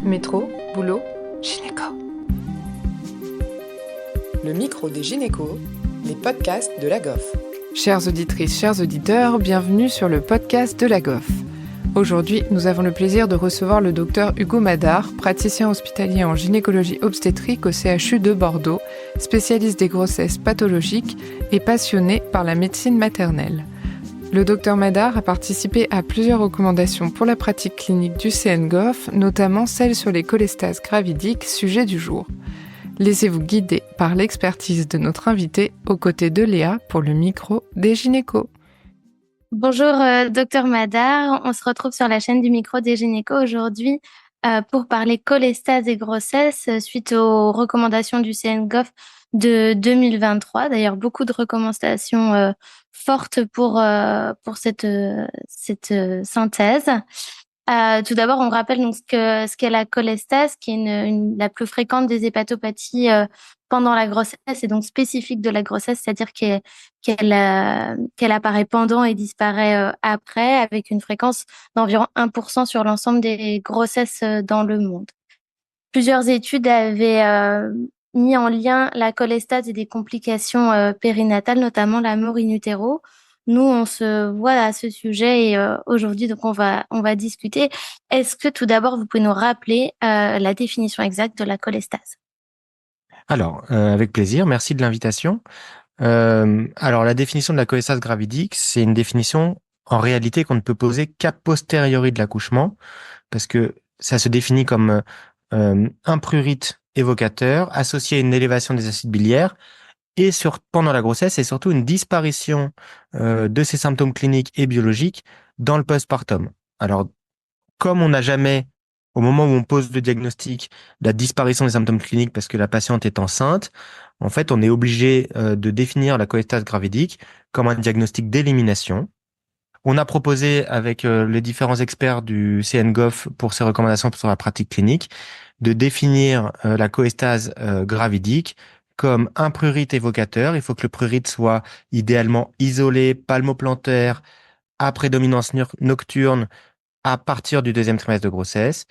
Métro, boulot, gynéco. Le micro des gynécos, les podcasts de la GOF. Chères auditrices, chers auditeurs, bienvenue sur le podcast de la GOF. Aujourd'hui, nous avons le plaisir de recevoir le docteur Hugo Madar, praticien hospitalier en gynécologie obstétrique au CHU de Bordeaux, spécialiste des grossesses pathologiques et passionné par la médecine maternelle. Le docteur Madar a participé à plusieurs recommandations pour la pratique clinique du CNGOF, notamment celle sur les cholestases gravidiques, sujet du jour. Laissez-vous guider par l'expertise de notre invité aux côtés de Léa pour le micro des gynécos. Bonjour docteur Madar, on se retrouve sur la chaîne du micro des gynécos aujourd'hui pour parler cholestase et grossesse suite aux recommandations du CNGOF de 2023. D'ailleurs, beaucoup de recommandations fortes pour cette synthèse. Tout d'abord, on rappelle donc ce qu'est la cholestase, qui est la plus fréquente des hépatopathies pendant la grossesse et donc spécifique de la grossesse, c'est-à-dire qu'elle apparaît pendant et disparaît après, avec une fréquence d'environ 1% sur l'ensemble des grossesses dans le monde. Plusieurs études avaient mis en lien la cholestase et des complications périnatales, notamment la mort in utero. Nous, on se voit à ce sujet et aujourd'hui, donc on va discuter. Est-ce que tout d'abord, vous pouvez nous rappeler la définition exacte de la cholestase? Alors, avec plaisir, merci de l'invitation. Alors, la définition de la cholestase gravidique, c'est une définition en réalité qu'on ne peut poser qu'a posteriori de l'accouchement, parce que ça se définit comme un prurite évocateur associé à une élévation des acides biliaires et pendant la grossesse, et surtout une disparition de ces symptômes cliniques et biologiques dans le postpartum. Alors, comme on n'a jamais, au moment où on pose le diagnostic, la disparition des symptômes cliniques parce que la patiente est enceinte, en fait, on est obligé de définir la cholestase gravidique comme un diagnostic d'élimination. On a proposé avec les différents experts du CNGOF pour ces recommandations sur la pratique clinique de définir la cholestase gravidique comme un prurite évocateur. Il faut que le prurite soit idéalement isolé, palmoplantaire, à prédominance nocturne à partir du deuxième trimestre de grossesse,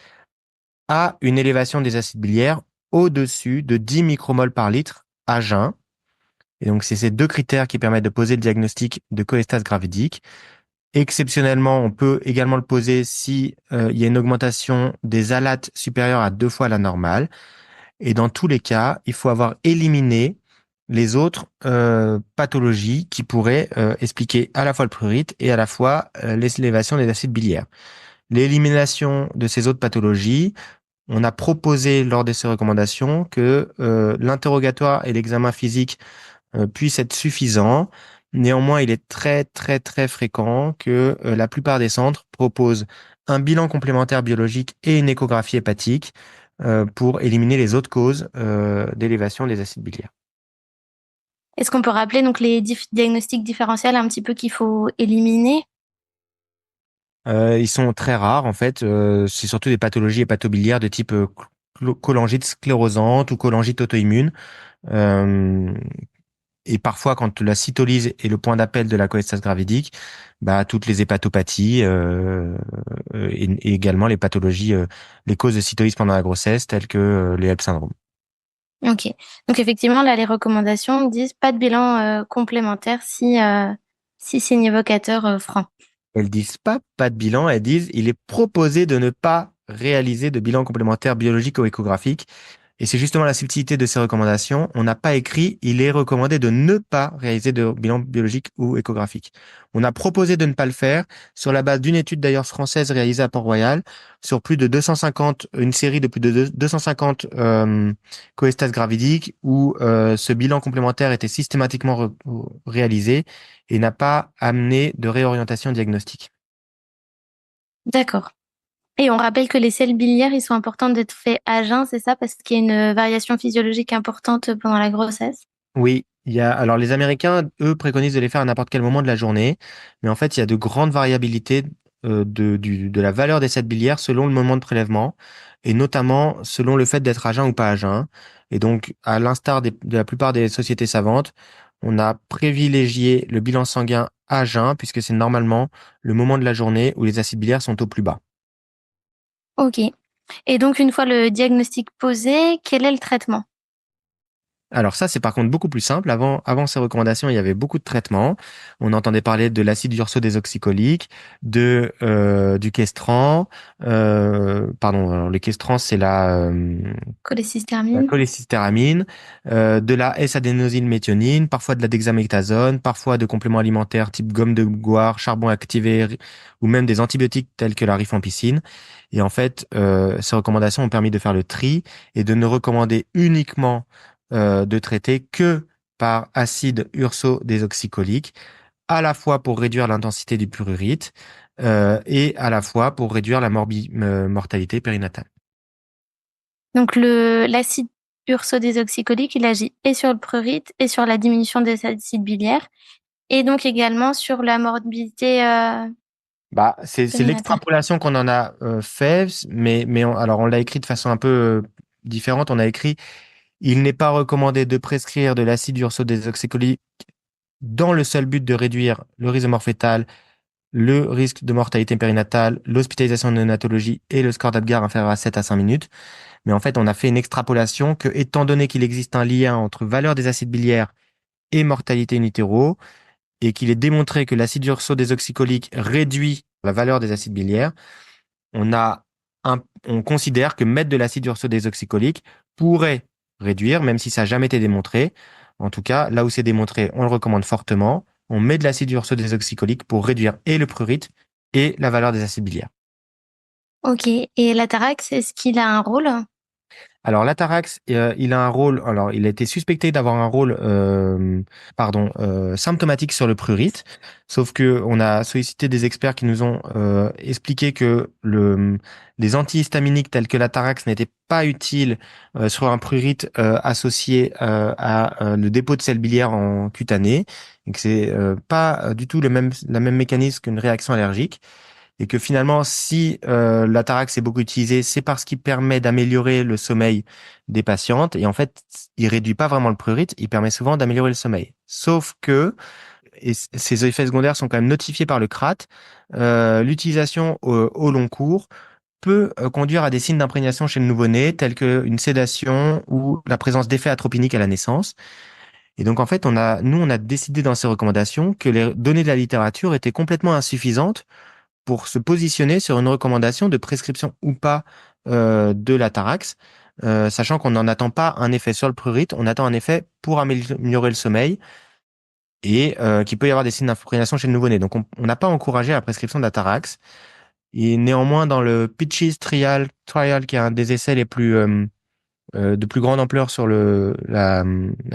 à une élévation des acides biliaires au-dessus de 10 micromoles par litre à jeun. Et donc, c'est ces deux critères qui permettent de poser le diagnostic de cholestase gravidique. Exceptionnellement, on peut également le poser si il y a une augmentation des alates supérieure à 2 fois la normale. Et dans tous les cas, il faut avoir éliminé les autres pathologies qui pourraient expliquer à la fois le prurite et à la fois l'élévation des acides biliaires. L'élimination de ces autres pathologies, on a proposé lors de ces recommandations que l'interrogatoire et l'examen physique puissent être suffisants. Néanmoins, il est très, très, très fréquent que la plupart des centres proposent un bilan complémentaire biologique et une échographie hépatique pour éliminer les autres causes d'élévation des acides biliaires. Est-ce qu'on peut rappeler donc les diagnostics différentiels un petit peu qu'il faut éliminer? Ils sont très rares, en fait. C'est surtout des pathologies hépatobiliaires de type cholangite sclérosante ou cholangite auto-immune. Et parfois, quand la cytolyse est le point d'appel de la cholestase gravidique, bah, toutes les hépatopathies et également les pathologies, les causes de cytolyse pendant la grossesse, telles que les HELLP syndrome. Ok. Donc effectivement, là, les recommandations disent pas de bilan complémentaire si c'est un évocateur franc. Elles disent pas de bilan, elles disent il est proposé de ne pas réaliser de bilan complémentaire biologique ou échographique. Et c'est justement la subtilité de ces recommandations. On n'a pas écrit il est recommandé de ne pas réaliser de bilan biologique ou échographique. On a proposé de ne pas le faire sur la base d'une étude d'ailleurs française réalisée à Port-Royal sur plus de 250, une série de plus de 250 cholestases gravidiques où ce bilan complémentaire était systématiquement réalisé et n'a pas amené de réorientation diagnostique. D'accord. Et on rappelle que les sels biliaires, ils sont importants d'être faits à jeun, c'est ça, parce qu'il y a une variation physiologique importante pendant la grossesse? Oui, alors les Américains, eux, préconisent de les faire à n'importe quel moment de la journée, mais en fait, il y a de grandes variabilités de la valeur des sels biliaires selon le moment de prélèvement, et notamment selon le fait d'être à jeun ou pas à jeun. Et donc, à l'instar de la plupart des sociétés savantes, on a privilégié le bilan sanguin à jeun, puisque c'est normalement le moment de la journée où les acides biliaires sont au plus bas. Ok. Et donc, une fois le diagnostic posé, quel est le traitement? Alors ça, c'est par contre beaucoup plus simple. Avant ces recommandations, il y avait beaucoup de traitements. On entendait parler de l'acide urso-désoxycholique, du Questran. Alors le Questran, c'est la Cholécystéramine. cholécystéramine, de la S-adénosylméthionine, parfois de la dexamethasone, parfois de compléments alimentaires type gomme de goire, charbon activé, ou même des antibiotiques tels que la rifampicine. Et en fait, ces recommandations ont permis de faire le tri et de ne recommander uniquement de traiter que par acide urso-désoxycholique, à la fois pour réduire l'intensité du prurite et à la fois pour réduire la mortalité périnatale. Donc, l'acide urso-désoxycholique, il agit et sur le prurite et sur la diminution des acides biliaires et donc également sur la morbidité C'est périnatale. l'extrapolation qu'on en a fait, alors on l'a écrit de façon un peu différente. On a écrit: il n'est pas recommandé de prescrire de l'acide urso-désoxycholique dans le seul but de réduire le risque de mort fétale, le risque de mortalité périnatale, l'hospitalisation en néonatologie et le score d'Apgar inférieur à 7 à 5 minutes. Mais en fait, on a fait une extrapolation que, étant donné qu'il existe un lien entre valeur des acides biliaires et mortalité in utero, et qu'il est démontré que l'acide urso-désoxycholique réduit la valeur des acides biliaires, on a on considère que mettre de l'acide urso-désoxycholique pourrait réduire, même si ça n'a jamais été démontré. En tout cas, là où c'est démontré, on le recommande fortement. On met de l'acide urso-désoxycholique pour réduire et le prurite et la valeur des acides biliaires. Ok. Et l'atarax, est-ce qu'il a un rôle? Alors l'atarax, il a un rôle. Alors il a été suspecté d'avoir un rôle, symptomatique sur le prurite. Sauf que on a sollicité des experts qui nous ont expliqué que les antihistaminiques tels que l'atarax n'étaient pas utiles sur un prurite associé à le dépôt de sel biliaire en cutané, et que c'est pas du tout la même mécanisme qu'une réaction allergique. Et que finalement, si l'atarax est beaucoup utilisé, c'est parce qu'il permet d'améliorer le sommeil des patientes. Et en fait, il réduit pas vraiment le prurite, il permet souvent d'améliorer le sommeil. Sauf que, et ces effets secondaires sont quand même notifiés par le CRAT, l'utilisation au long cours peut conduire à des signes d'imprégnation chez le nouveau-né, tels qu'une sédation ou la présence d'effets atropiniques à la naissance. Et donc, en fait, nous, on a décidé dans ces recommandations que les données de la littérature étaient complètement insuffisantes pour se positionner sur une recommandation de prescription ou pas de l'atarax, sachant qu'on n'en attend pas un effet sur le prurite, on attend un effet pour améliorer le sommeil et qu'il peut y avoir des signes d'imprégnation chez le nouveau-né. Donc, on n'a pas encouragé la prescription d'atarax. Et néanmoins, dans le Pitches Trial, qui est un des essais les plus de plus grande ampleur sur la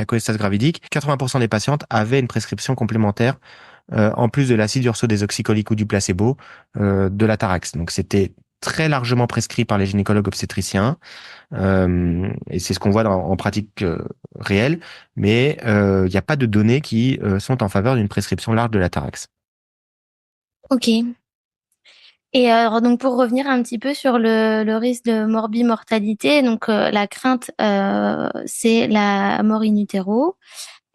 cholestase gravidique, 80% des patientes avaient une prescription complémentaire en plus de l'acide urso-désoxycholique ou du placebo, de l'atarax. Donc c'était très largement prescrit par les gynécologues obstétriciens, et c'est ce qu'on voit en pratique réelle, mais il n'y a pas de données qui sont en faveur d'une prescription large de l'atarax. Ok. Et alors, donc, pour revenir un petit peu sur le risque de morbimortalité, donc la crainte, c'est la mort in utero.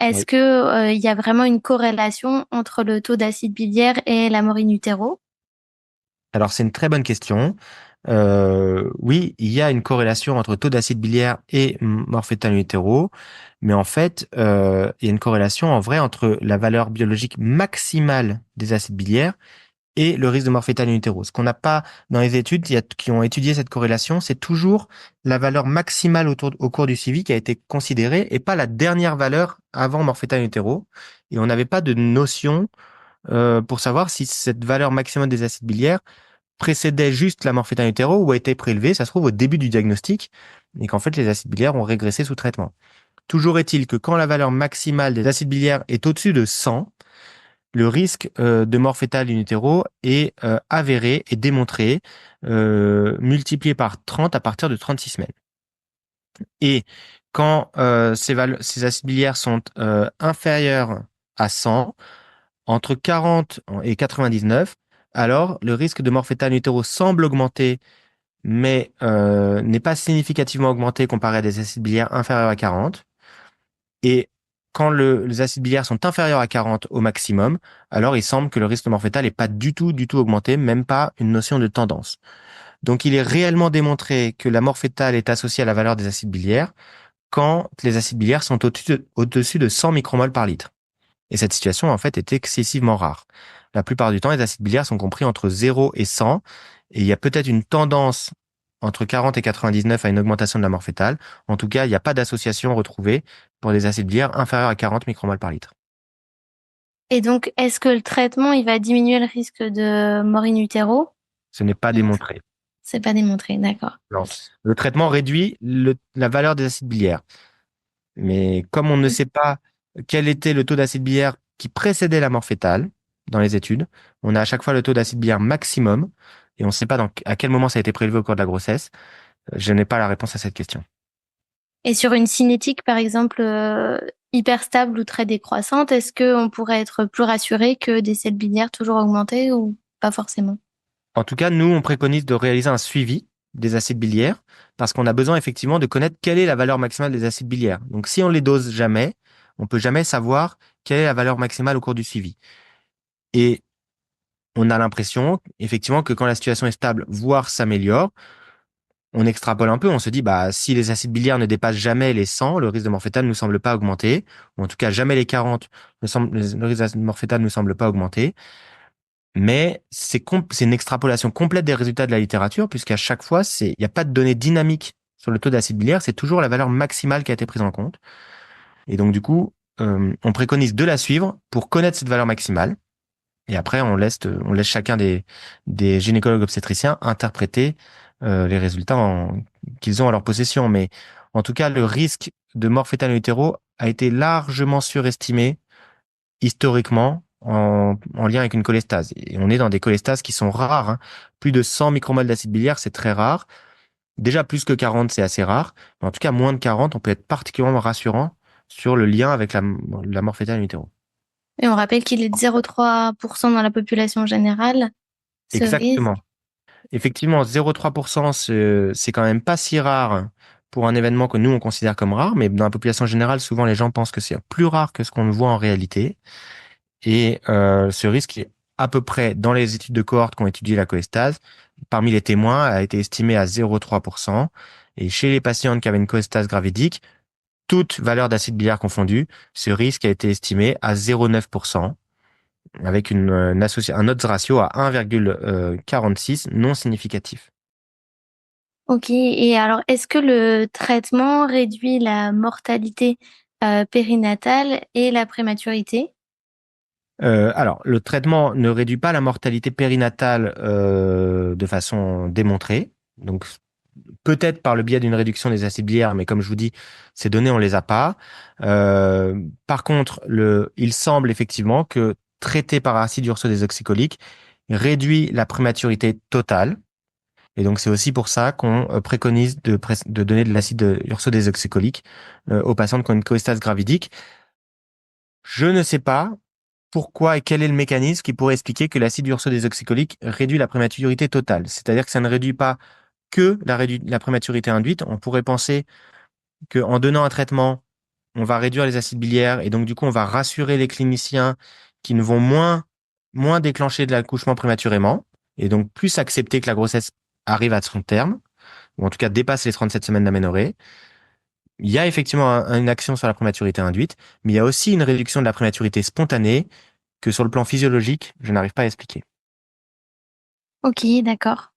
Est-ce Oui. que il y a vraiment une corrélation entre le taux d'acide biliaire et la mort in utero? Alors c'est une très bonne question. Oui, il y a une corrélation entre taux d'acide biliaire et mort fœtale in utero, mais en fait, il y a une corrélation en vrai entre la valeur biologique maximale des acides biliaires et le risque de mort fœtale in utero. Ce qu'on n'a pas dans les études qui ont étudié cette corrélation, c'est toujours la valeur maximale au cours du suivi qui a été considérée et pas la dernière valeur avant mort fœtale in utero. Et on n'avait pas de notion pour savoir si cette valeur maximum des acides biliaires précédait juste la mort fœtale in utero ou a été prélevée, ça se trouve, au début du diagnostic, et qu'en fait les acides biliaires ont régressé sous traitement. Toujours est-il que quand la valeur maximale des acides biliaires est au-dessus de 100, le risque de mort fœtale in utero est avéré et démontré, multiplié par 30 à partir de 36 semaines. Et quand ces acides biliaires sont inférieurs à 100, entre 40 et 99, alors le risque de mort fœtale in utero semble augmenter, mais n'est pas significativement augmenté comparé à des acides biliaires inférieurs à 40. Et quand les acides biliaires sont inférieurs à 40 au maximum, alors il semble que le risque de mort fœtale n'est pas du tout augmenté, même pas une notion de tendance. Donc, il est réellement démontré que la mort fœtale est associée à la valeur des acides biliaires quand les acides biliaires sont au-dessus de 100 micromoles par litre. Et cette situation, en fait, est excessivement rare. La plupart du temps, les acides biliaires sont compris entre 0 et 100, et il y a peut-être une tendance entre 40 et 99 à une augmentation de la mort fœtale. En tout cas, il n'y a pas d'association retrouvée pour des acides biliaires inférieurs à 40 micromoles par litre. Et donc, est-ce que le traitement, il va diminuer le risque de mort in utero? Ce n'est pas démontré. C'est pas démontré, d'accord. Non. Le traitement réduit la valeur des acides biliaires. Mais comme on ne sait pas quel était le taux d'acide biliaire qui précédait la mort fœtale dans les études, on a à chaque fois le taux d'acide biliaire maximum et on ne sait pas à quel moment ça a été prélevé au cours de la grossesse. Je n'ai pas la réponse à cette question. Et sur une cinétique, par exemple, hyper stable ou très décroissante, est-ce qu'on pourrait être plus rassuré que des sels biliaires toujours augmentés ou pas forcément? En tout cas, nous, on préconise de réaliser un suivi des acides biliaires parce qu'on a besoin effectivement de connaître quelle est la valeur maximale des acides biliaires. Donc, si on les dose jamais, on peut jamais savoir quelle est la valeur maximale au cours du suivi. Et on a l'impression, effectivement, que quand la situation est stable, voire s'améliore, on extrapole un peu, on se dit, bah, si les acides biliaires ne dépassent jamais les 100, le risque de mort fœtale ne nous semble pas augmenter, ou en tout cas jamais les 40, le risque de mort fœtale ne semble pas augmenter. Mais c'est une extrapolation complète des résultats de la littérature, puisqu'à chaque fois, il n'y a pas de données dynamiques sur le taux d'acide biliaire, c'est toujours la valeur maximale qui a été prise en compte. Et donc, du coup, on préconise de la suivre pour connaître cette valeur maximale. Et après, on laisse chacun des gynécologues obstétriciens interpréter les résultats qu'ils ont à leur possession. Mais en tout cas, le risque de mort fœtale in utero a été largement surestimé historiquement en lien avec une cholestase. Et on est dans des cholestases qui sont rares, hein. Plus de 100 micromoles d'acide biliaire, c'est très rare. Déjà plus que 40, c'est assez rare. Mais en tout cas, moins de 40, on peut être particulièrement rassurant sur le lien avec la mort fœtale in utero. Et on rappelle qu'il est de 0,3% dans la population générale, ce risque. Exactement. Effectivement, 0,3%, c'est quand même pas si rare pour un événement que nous, on considère comme rare, mais dans la population générale, souvent, les gens pensent que c'est plus rare que ce qu'on voit en réalité. Et ce risque est à peu près, dans les études de cohorte qui ont étudié la cholestase, parmi les témoins, a été estimé à 0,3%. Et chez les patientes qui avaient une cholestase gravidique, toute valeur d'acide biliaire confondue, ce risque a été estimé à 0,9%, avec un odds ratio à 1,46 non significatif. Ok, et alors est-ce que le traitement réduit la mortalité périnatale et la prématurité? Alors, le traitement ne réduit pas la mortalité périnatale de façon démontrée. Donc, peut-être par le biais d'une réduction des acides biliaires, mais comme je vous dis, ces données, on les a pas. Par contre, il semble effectivement que traiter par acide urso-désoxycholique réduit la prématurité totale. Et donc, c'est aussi pour ça qu'on préconise de donner de l'acide urso-désoxycholique aux patients qui ont une cholestase gravidique. Je ne sais pas pourquoi et quel est le mécanisme qui pourrait expliquer que l'acide urso-désoxycholique réduit la prématurité totale. C'est-à-dire que ça ne réduit pas que la prématurité induite. On pourrait penser qu'en donnant un traitement, on va réduire les acides biliaires et donc du coup, on va rassurer les cliniciens qui ne vont moins déclencher de l'accouchement prématurément et donc plus accepter que la grossesse arrive à son terme, ou en tout cas dépasse les 37 semaines d'aménorrhée. Il y a effectivement une action sur la prématurité induite, mais il y a aussi une réduction de la prématurité spontanée que sur le plan physiologique, je n'arrive pas à expliquer. Ok, d'accord.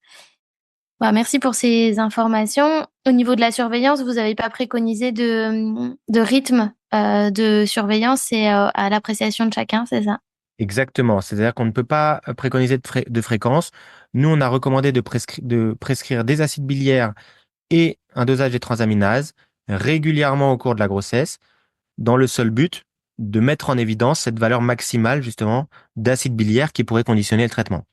Bah, merci pour ces informations. Au niveau de la surveillance, vous n'avez pas préconisé de rythme de surveillance et à l'appréciation de chacun, c'est ça? Exactement. C'est-à-dire qu'on ne peut pas préconiser de fréquence. Nous, on a recommandé de prescrire des acides biliaires et un dosage des transaminases régulièrement au cours de la grossesse, dans le seul but de mettre en évidence cette valeur maximale, justement, d'acide biliaire qui pourrait conditionner le traitement.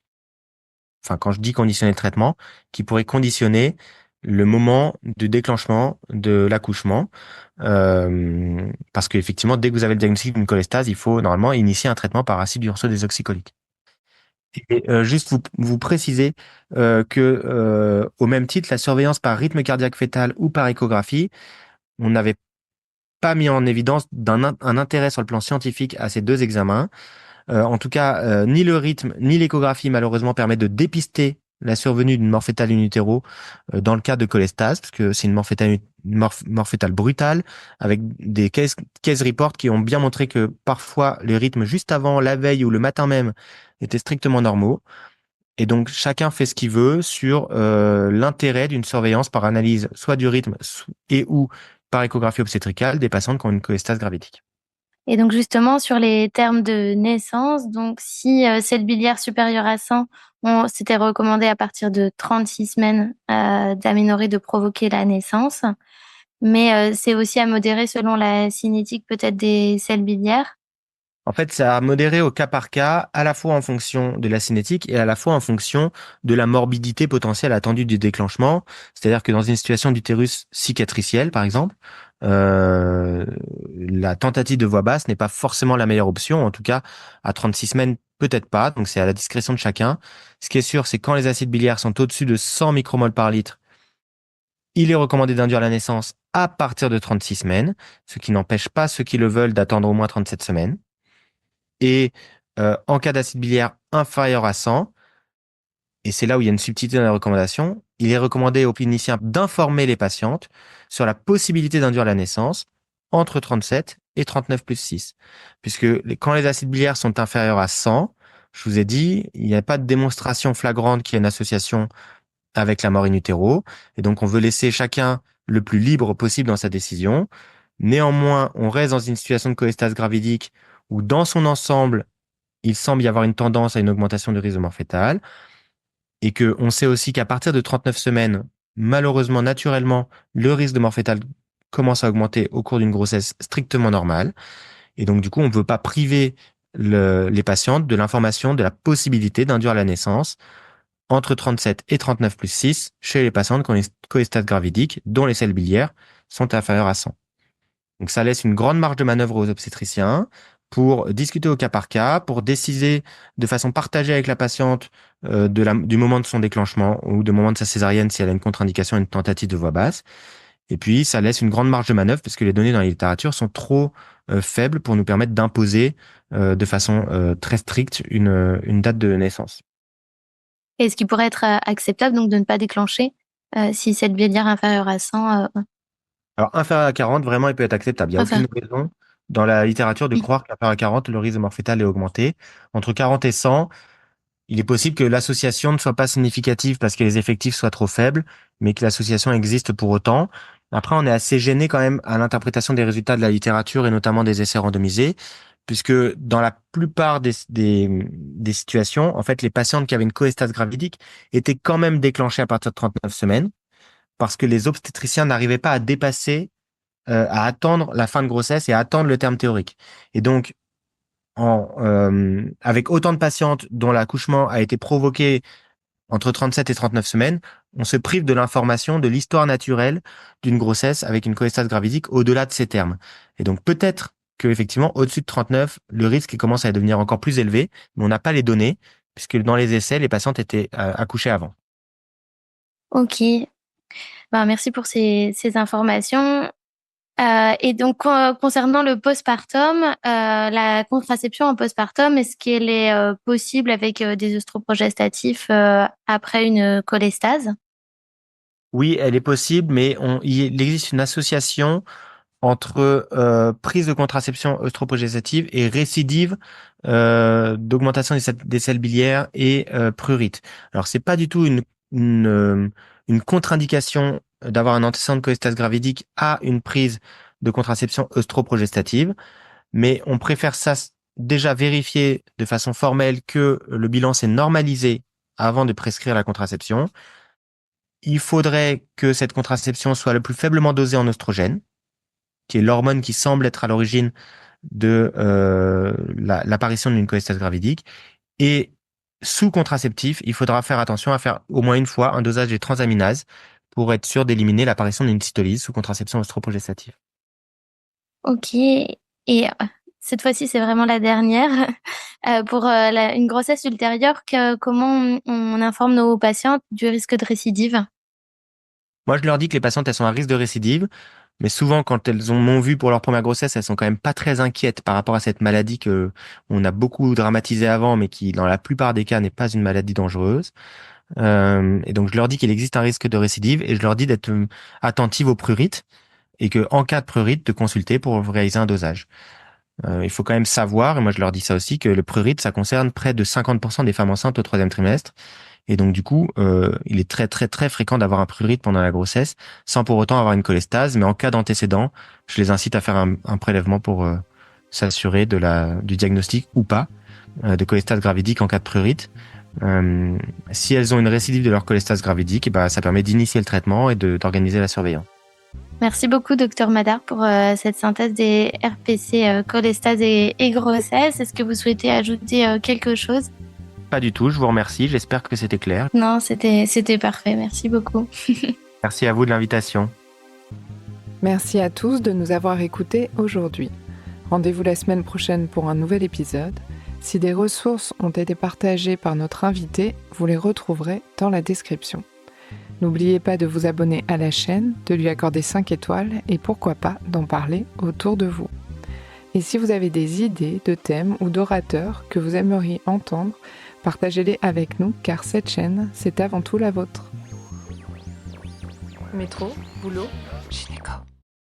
Enfin, quand je dis conditionner le traitement, qui pourrait conditionner le moment de déclenchement de l'accouchement. Parce qu'effectivement, dès que vous avez le diagnostic d'une cholestase, il faut normalement initier un traitement par acide urso-désoxycholique. Et juste vous préciser que au même titre, la surveillance par rythme cardiaque fœtal ou par échographie, on n'avait pas mis en évidence un intérêt sur le plan scientifique à ces deux examens. En tout cas, ni le rythme ni l'échographie malheureusement permettent de dépister la survenue d'une mort fœtale in utero dans le cas de cholestase, parce que c'est une mort fœtale brutale, avec des case reports qui ont bien montré que parfois les rythmes juste avant, la veille ou le matin même étaient strictement normaux. Et donc chacun fait ce qu'il veut sur l'intérêt d'une surveillance par analyse soit du rythme et ou par échographie obstétricale des patientes qui ont une cholestase gravidique. Et donc justement sur les termes de naissance, donc si sel biliaire supérieur à 100, c'était recommandé à partir de 36 semaines d'aménorrhée de provoquer la naissance, mais c'est aussi à modérer selon la cinétique peut-être des sels biliaires. En fait, c'est à modérer au cas par cas, à la fois en fonction de la cinétique et à la fois en fonction de la morbidité potentielle attendue du déclenchement. C'est-à-dire que dans une situation d'utérus cicatriciel, par exemple, la tentative de voix basse n'est pas forcément la meilleure option. En tout cas, à 36 semaines, peut-être pas. Donc, c'est à la discrétion de chacun. Ce qui est sûr, c'est quand les acides biliaires sont au-dessus de 100 micromoles par litre, il est recommandé d'induire la naissance à partir de 36 semaines, ce qui n'empêche pas ceux qui le veulent d'attendre au moins 37 semaines. Et en cas d'acide biliaire inférieur à 100, et c'est là où il y a une subtilité dans les recommandations, il est recommandé aux cliniciens d'informer les patientes sur la possibilité d'induire la naissance entre 37 et 39 plus 6. Puisque quand les acides biliaires sont inférieurs à 100, je vous ai dit, il n'y a pas de démonstration flagrante qu'il y a une association avec la mort in utero. Et donc, on veut laisser chacun le plus libre possible dans sa décision. Néanmoins, on reste dans une situation de cholestase gravidique où, dans son ensemble, il semble y avoir une tendance à une augmentation du risque de mort fœtale. Et qu'on sait aussi qu'à partir de 39 semaines, malheureusement, naturellement, le risque de mort fœtale commence à augmenter au cours d'une grossesse strictement normale. Et donc, du coup, on ne veut pas priver les patientes de l'information, de la possibilité d'induire la naissance entre 37 et 39 plus 6 chez les patientes qui ont une cholestase gravidique dont les sels biliaires sont inférieurs à 100. Donc ça laisse une grande marge de manœuvre aux obstétriciens pour discuter au cas par cas, pour décider de façon partagée avec la patiente du moment de son déclenchement ou du moment de sa césarienne si elle a une contre-indication et une tentative de voix basse. Et puis ça laisse une grande marge de manœuvre parce que les données dans la littérature sont trop faibles pour nous permettre d'imposer de façon très stricte une date de naissance. Et ce qui pourrait être acceptable, donc de ne pas déclencher si cette biliaire inférieure à 100. Alors, inférieur à 40, vraiment, il peut être acceptable. Il n'y a aucune raison dans la littérature de croire qu'inférieur à 40, le risque de mort fœtale est augmenté. Entre 40 et 100, il est possible que l'association ne soit pas significative parce que les effectifs soient trop faibles, mais que l'association existe pour autant. Après, on est assez gêné quand même à l'interprétation des résultats de la littérature et notamment des essais randomisés, puisque dans la plupart des situations, en fait, les patientes qui avaient une cholestase gravidique étaient quand même déclenchées à partir de 39 semaines parce que les obstétriciens n'arrivaient pas à dépasser, à attendre la fin de grossesse et à attendre le terme théorique. Et donc, avec autant de patientes dont l'accouchement a été provoqué entre 37 et 39 semaines, on se prive de l'information de l'histoire naturelle d'une grossesse avec une cholestase gravidique au-delà de ces termes. Et donc, peut-être que effectivement, au-dessus de 39, le risque commence à devenir encore plus élevé, mais on n'a pas les données, puisque dans les essais, les patientes étaient accouchées avant. Ok. Ben, merci pour ces informations. Et donc, concernant le postpartum, la contraception en postpartum, est-ce qu'elle est possible avec des œstroprogestatifs après une cholestase? Oui, elle est possible, mais il existe une association entre prise de contraception œstroprogestative et récidive d'augmentation des sels biliaires et prurite. Alors, c'est pas du tout une contre-indication d'avoir un antécédent de cholestase gravidique à une prise de contraception œstroprogestative, mais on préfère ça déjà vérifier de façon formelle que le bilan s'est normalisé avant de prescrire la contraception. Il faudrait que cette contraception soit le plus faiblement dosée en oestrogène, qui est l'hormone qui semble être à l'origine de l'apparition d'une cholestase gravidique. Et sous contraceptif, il faudra faire attention à faire au moins une fois un dosage des transaminases pour être sûr d'éliminer l'apparition d'une cytolyse sous contraception œstroprogestative. Ok. Et cette fois-ci, c'est vraiment la dernière. Pour une grossesse ultérieure, comment on informe nos patientes du risque de récidive? Moi, je leur dis que les patientes, elles sont à risque de récidive, mais souvent, quand elles m'ont vu pour leur première grossesse, elles sont quand même pas très inquiètes par rapport à cette maladie que on a beaucoup dramatisée avant, mais qui, dans la plupart des cas, n'est pas une maladie dangereuse. Et donc, je leur dis qu'il existe un risque de récidive et je leur dis d'être attentive au prurite et que en cas de prurite, de consulter pour réaliser un dosage. Il faut quand même savoir, et moi je leur dis ça aussi, que le prurite, ça concerne près de 50% des femmes enceintes au 3e trimestre. Et donc, du coup, il est très, très, très fréquent d'avoir un prurite pendant la grossesse, sans pour autant avoir une cholestase. Mais en cas d'antécédent, je les incite à faire un prélèvement pour s'assurer du diagnostic ou pas de cholestase gravidique en cas de prurite. Si elles ont une récidive de leur cholestase gravidique, et ben, ça permet d'initier le traitement et d'organiser la surveillance. Merci beaucoup, docteur Madar, pour cette synthèse des RPC, cholestase et grossesse. Est-ce que vous souhaitez ajouter quelque chose? Pas du tout, je vous remercie. J'espère que c'était clair. Non, c'était parfait. Merci beaucoup. Merci à vous de l'invitation. Merci à tous de nous avoir écoutés aujourd'hui. Rendez-vous la semaine prochaine pour un nouvel épisode. Si des ressources ont été partagées par notre invité, vous les retrouverez dans la description. N'oubliez pas de vous abonner à la chaîne, de lui accorder 5 étoiles et pourquoi pas d'en parler autour de vous. Et si vous avez des idées de thèmes ou d'orateurs que vous aimeriez entendre, partagez-les avec nous car cette chaîne, c'est avant tout la vôtre. Métro, boulot, gynéco.